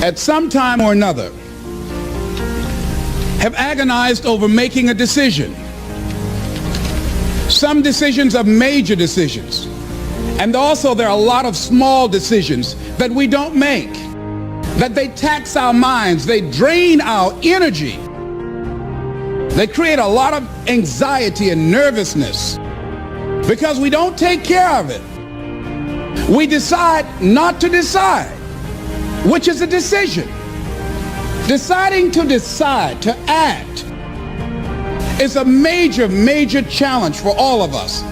at some time or another, have agonized over making a decision. Some decisions are major decisions. And also there are a lot of small decisions that we don't make, that they tax our minds, they drain our energy. They create a lot of anxiety and nervousness because we don't take care of it. We decide not to decide, which is a decision. Deciding to decide, to act, is a major, major challenge for all of us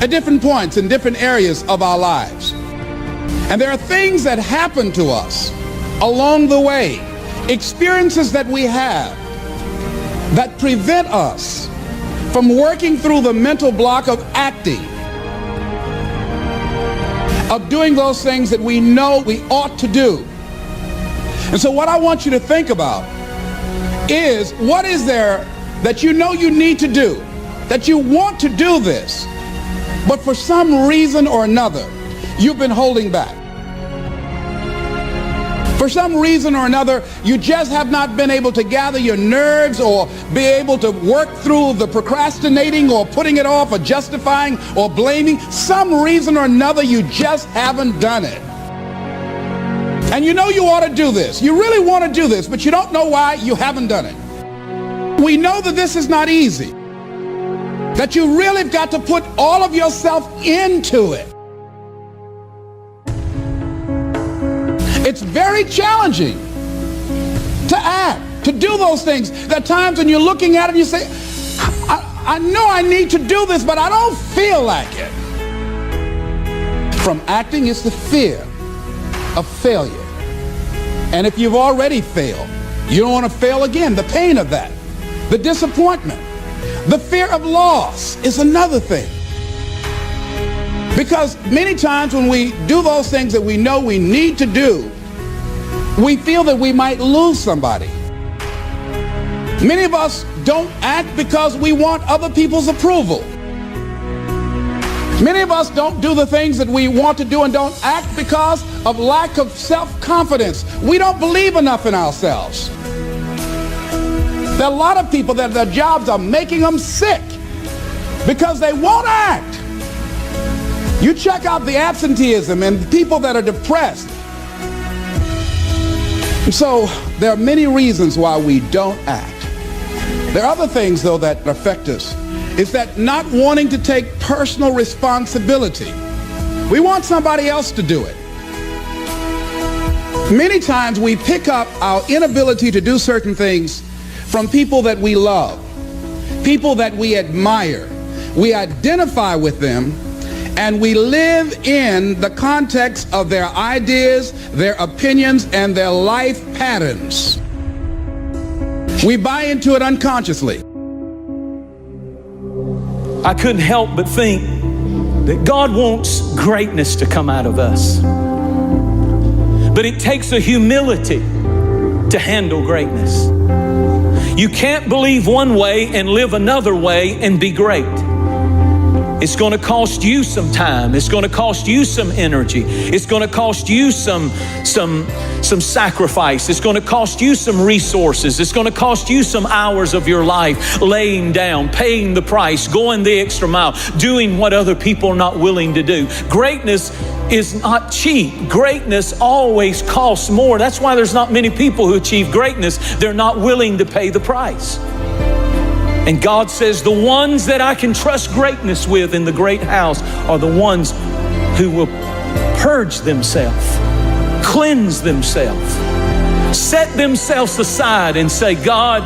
at different points in different areas of our lives. And there are things that happen to us along the way, experiences that we have that prevent us from working through the mental block of acting, of doing those things that we know we ought to do. And so what I want you to think about is, what is there that you know you need to do, that you want to do this, but for some reason or another, you've been holding back. For some reason or another, you just have not been able to gather your nerves or be able to work through the procrastinating or putting it off or justifying or blaming. Some reason or another, you just haven't done it. And you know you ought to do this. You really want to do this, but you don't know why you haven't done it. We know that this is not easy, that you really have got to put all of yourself into it. It's very challenging to act, to do those things. There are times when you're looking at it and you say, I know I need to do this, but I don't feel like it. From acting, it's the fear of failure. And if you've already failed, you don't want to fail again. The pain of that, the disappointment, the fear of loss is another thing. Because many times when we do those things that we know we need to do, we feel that we might lose somebody. Many of us don't act because we want other people's approval. Many of us don't do the things that we want to do and don't act because of lack of self-confidence. We don't believe enough in ourselves. There are a lot of people that their jobs are making them sick because they won't act. You check out the absenteeism and the people that are depressed. And so there are many reasons why we don't act. There are other things, though, that affect us. It's that not wanting to take personal responsibility. We want somebody else to do it. Many times we pick up our inability to do certain things from people that we love, people that we admire. We identify with them, and we live in the context of their ideas, their opinions, and their life patterns. We buy into it unconsciously. I couldn't help but think that God wants greatness to come out of us. But it takes a humility to handle greatness. You can't believe one way and live another way and be great. It's going to cost you some time. It's going to cost you some energy. It's going to cost you some sacrifice. It's going to cost you some resources. It's going to cost you some hours of your life laying down, paying the price, going the extra mile, doing what other people are not willing to do. Greatness is not cheap. Greatness always costs more. That's why there's not many people who achieve greatness. They're not willing to pay the price. And God says the ones that I can trust greatness with in the great house are the ones who will purge themselves, cleanse themselves, set themselves aside and say, God,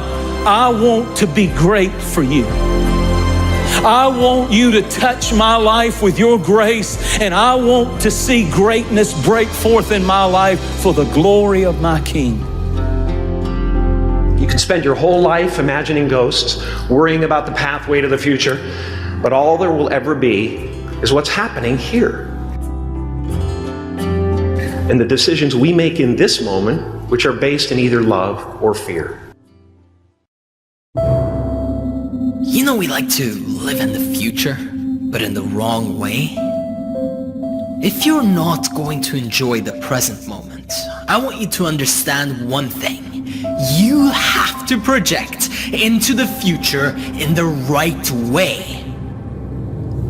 I want to be great for you. I want you to touch my life with your grace, and I want to see greatness break forth in my life for the glory of my King. You can spend your whole life imagining ghosts, worrying about the pathway to the future, but all there will ever be is what's happening here. And the decisions we make in this moment, which are based in either love or fear. You know, we like to live in the future, but in the wrong way. If you're not going to enjoy the present moment, I want you to understand one thing. You have to project into the future in the right way.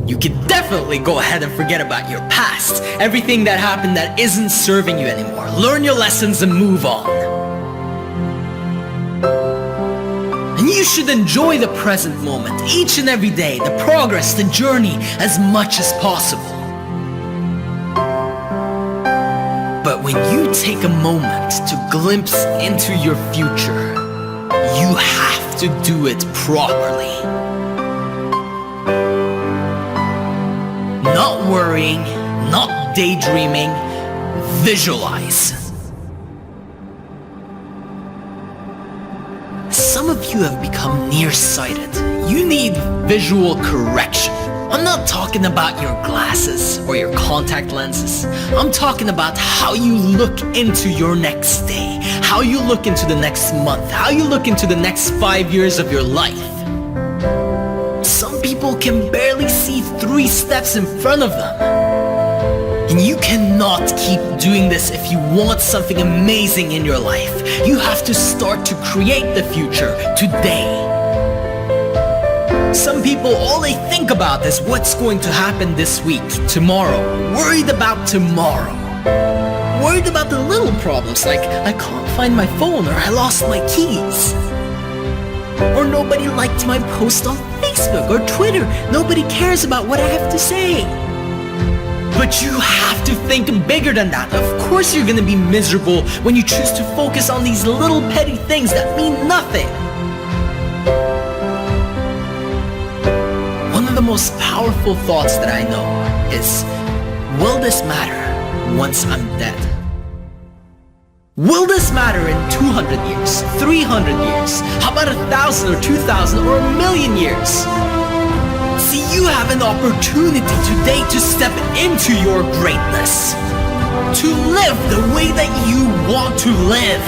You can definitely go ahead and forget about your past, everything that happened that isn't serving you anymore. Learn your lessons and move on. And you should enjoy the present moment, each and every day, the progress, the journey, as much as possible. But when you take a moment to glimpse into your future, you have to do it properly. Not worrying, not daydreaming, visualize. Some of you have become nearsighted. You need visual correction. I'm not talking about your glasses or your contact lenses. I'm talking about how you look into your next day, how you look into the next month, how you look into the next 5 years of your life. Some people can barely see 3 steps in front of them. And you cannot keep doing this if you want something amazing in your life. You have to start to create the future today. Some people, all they think about is what's going to happen this week, tomorrow. Worried about tomorrow. Worried about the little problems like I can't find my phone or I lost my keys. Or nobody liked my post on Facebook or Twitter. Nobody cares about what I have to say. But you have to think bigger than that. Of course you're gonna be miserable when you choose to focus on these little petty things that mean nothing. One of the most powerful thoughts that I know is, will this matter once I'm dead? Will this matter in 200 years, 300 years? How about 1,000 or 2,000 or 1,000,000 years? See, you have an opportunity today to step into your greatness. To live the way that you want to live.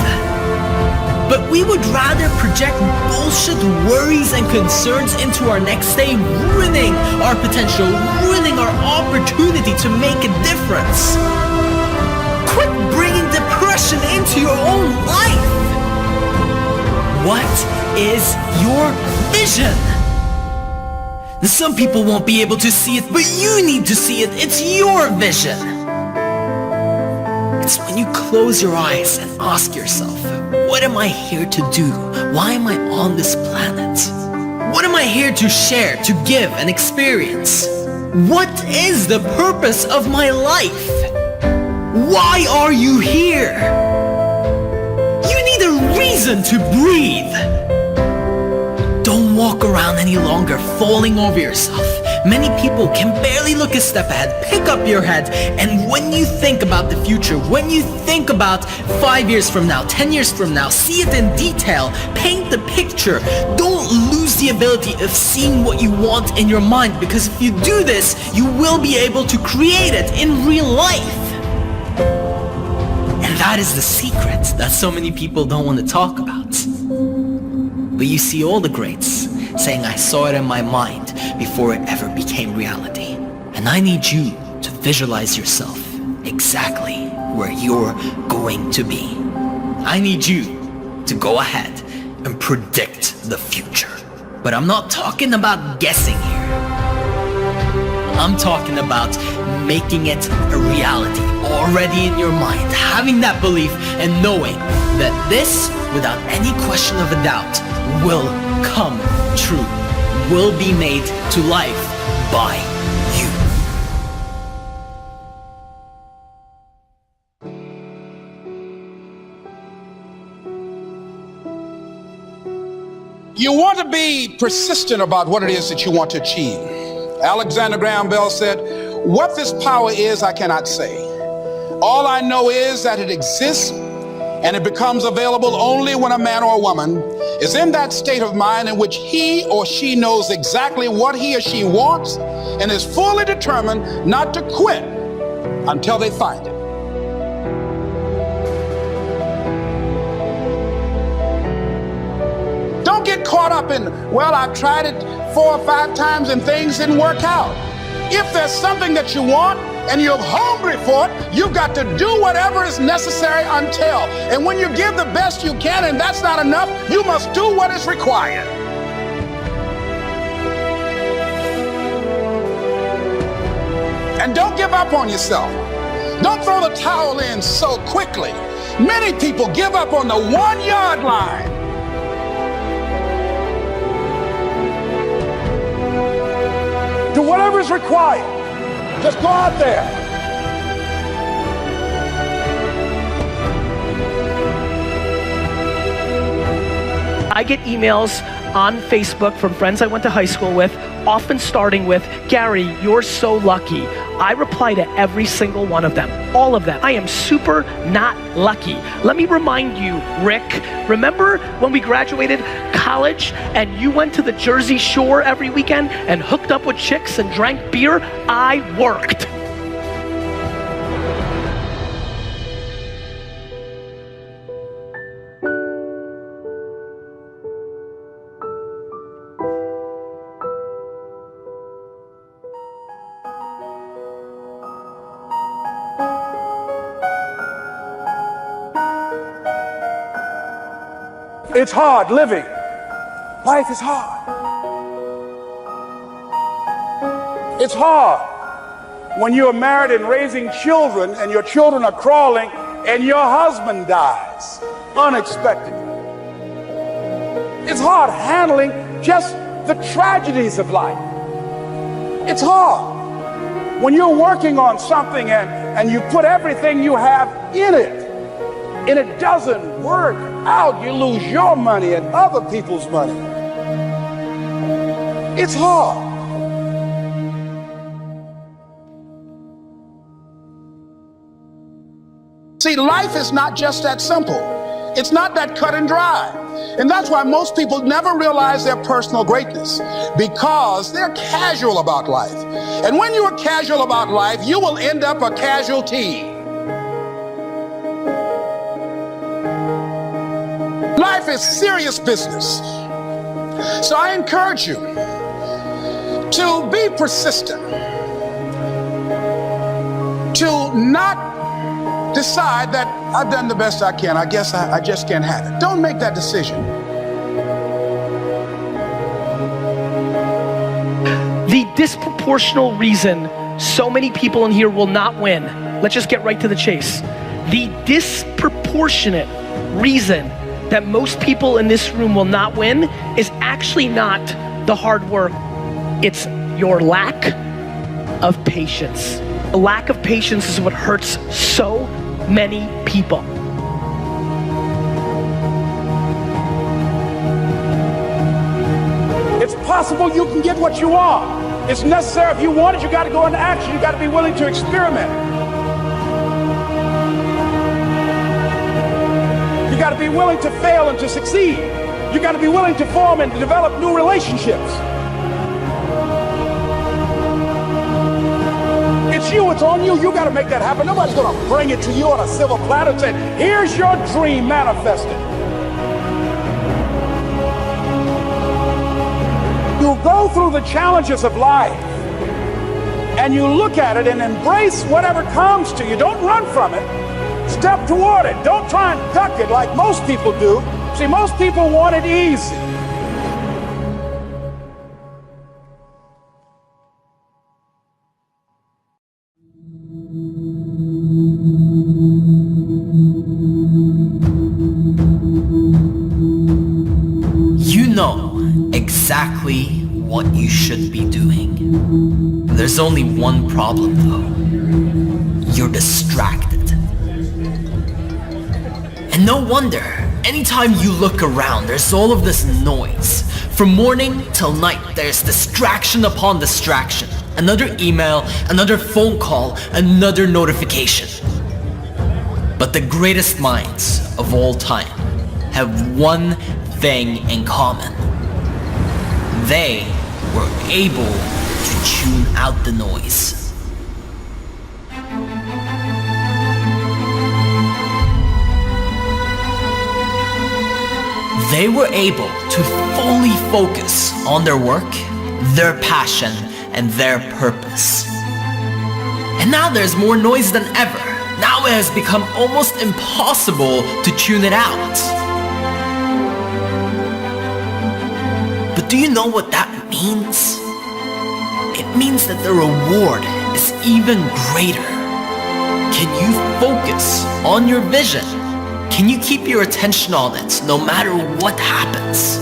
But we would rather project bullshit worries and concerns into our next day, ruining our potential, ruining our opportunity to make a difference. Quit bringing depression into your own life. What is your vision? Some people won't be able to see it, but you need to see it. It's your vision. It's when you close your eyes and ask yourself, what am I here to do? Why am I on this planet? What am I here to share, to give, and experience? What is the purpose of my life? Why are you here? You need a reason to breathe. Don't walk around any longer falling over yourself. Many people can barely look a step ahead. Pick up your head, and when you think about the future, when you think about 5 years from now, 10 years from now, see it in detail, paint the picture. Don't lose the ability of seeing what you want in your mind, because if you do this, you will be able to create it in real life. And that is the secret that so many people don't want to talk about. But you see all the greats saying, I saw it in my mind before it ever became reality. And I need you to visualize yourself exactly where you're going to be. I need you to go ahead and predict the future. But I'm not talking about guessing here. I'm talking about making it a reality already in your mind, having that belief and knowing that this, without any question of a doubt, will come true, will be made to life by you. You want to be persistent about what it is that you want to achieve. Alexander Graham Bell said, what this power is, I cannot say. All I know is that it exists, and it becomes available only when a man or a woman is in that state of mind in which he or she knows exactly what he or she wants and is fully determined not to quit until they find it. Don't get caught up in, well, I've tried it 4 or 5 times and things didn't work out. If there's something that you want and you're hungry for it, you've got to do whatever is necessary until. And when you give the best you can and that's not enough, you must do what is required. And don't give up on yourself. Don't throw the towel in so quickly. Many people give up on the 1 yard line. Do whatever is required. Just go out there. I get emails on Facebook from friends I went to high school with, often starting with, "Gary, you're so lucky." I reply to every single one of them, all of them. I am super not lucky. Let me remind you, Rick, remember when we graduated college and you went to the Jersey Shore every weekend and hooked up with chicks and drank beer? I worked. It's hard living. Life is hard. It's hard when you're married and raising children and your children are crawling and your husband dies unexpectedly. It's hard handling just the tragedies of life. It's hard when you're working on something and you put everything you have in it and it doesn't work out. You lose your money and other people's money. It's hard. See, life is not just that simple. It's not that cut and dry. And that's why most people never realize their personal greatness, because they're casual about life. And when you are casual about life, you will end up a casualty. Life is serious business. So I encourage you to be persistent, to not decide that I've done the best I can. I guess I just can't have it. Don't make that decision. The disproportional reason so many people in here will not win, let's just get right to the chase. The disproportionate reason that most people in this room will not win is actually not the hard work. It's your lack of patience. The lack of patience is what hurts so many people. It's possible you can get what you want. It's necessary. If you want it, you got to go into action. You got to be willing to experiment. You got to be willing to fail and to succeed. You got to be willing to form and to develop new relationships. It's you, it's on you. You got to make that happen. Nobody's going to bring it to you on a silver platter and say, here's your dream manifested. You go through the challenges of life and you look at it and embrace whatever comes to you. Don't run from it. Step toward it. Don't try and duck it like most people do. See, most people want it easy. You know exactly what you should be doing. There's only one problem though. You're distracted. And no wonder, anytime you look around, there's all of this noise. From morning till night, there's distraction upon distraction. Another email, another phone call, another notification. But the greatest minds of all time have one thing in common. They were able to tune out the noise. They were able to fully focus on their work, their passion, and their purpose. And now there's more noise than ever. Now it has become almost impossible to tune it out. But do you know what that means? It means that the reward is even greater. Can you focus on your vision? Can you keep your attention on it no matter what happens?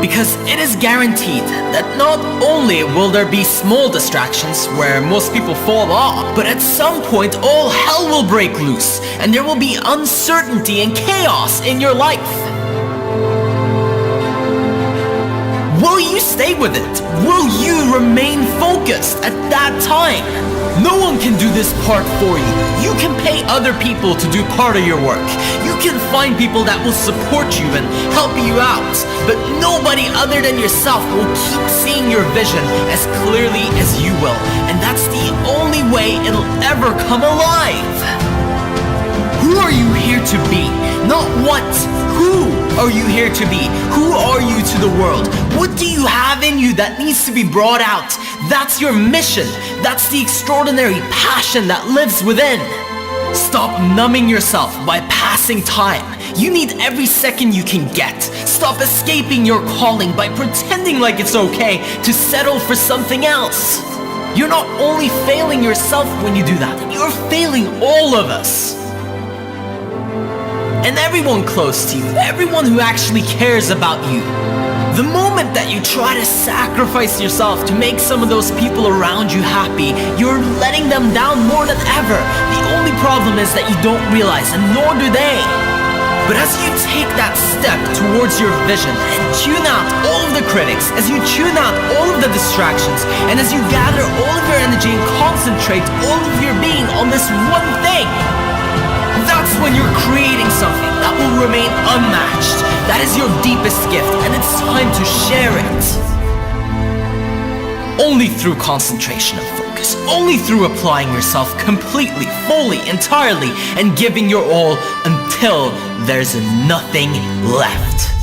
Because it is guaranteed that not only will there be small distractions where most people fall off, but at some point all hell will break loose and there will be uncertainty and chaos in your life. Will you stay with it? Will you remain focused at that time? No one can do this part for you. You can pay other people to do part of your work. You can find people that will support you and help you out. But nobody other than yourself will keep seeing your vision as clearly as you will. And that's the only way it'll ever come alive. Who are you here to be? Not what. Who are you here to be? Who are you to the world? What do you have in you that needs to be brought out? That's your mission. That's the extraordinary passion that lives within. Stop numbing yourself by passing time. You need every second you can get. Stop escaping your calling by pretending like it's okay to settle for something else. You're not only failing yourself when you do that, you're failing all of us. And everyone close to you, everyone who actually cares about you. The moment that you try to sacrifice yourself to make some of those people around you happy, you're letting them down more than ever. The only problem is that you don't realize, and nor do they. But as you take that step towards your vision and tune out all of the critics, as you tune out all of the distractions, and as you gather all of your energy and concentrate all of your being on this one thing, that's when you're creating something that will remain unmatched. That is your deepest gift, and it's time to share it. Only through concentration and focus, only through applying yourself completely, fully, entirely, and giving your all until there's nothing left.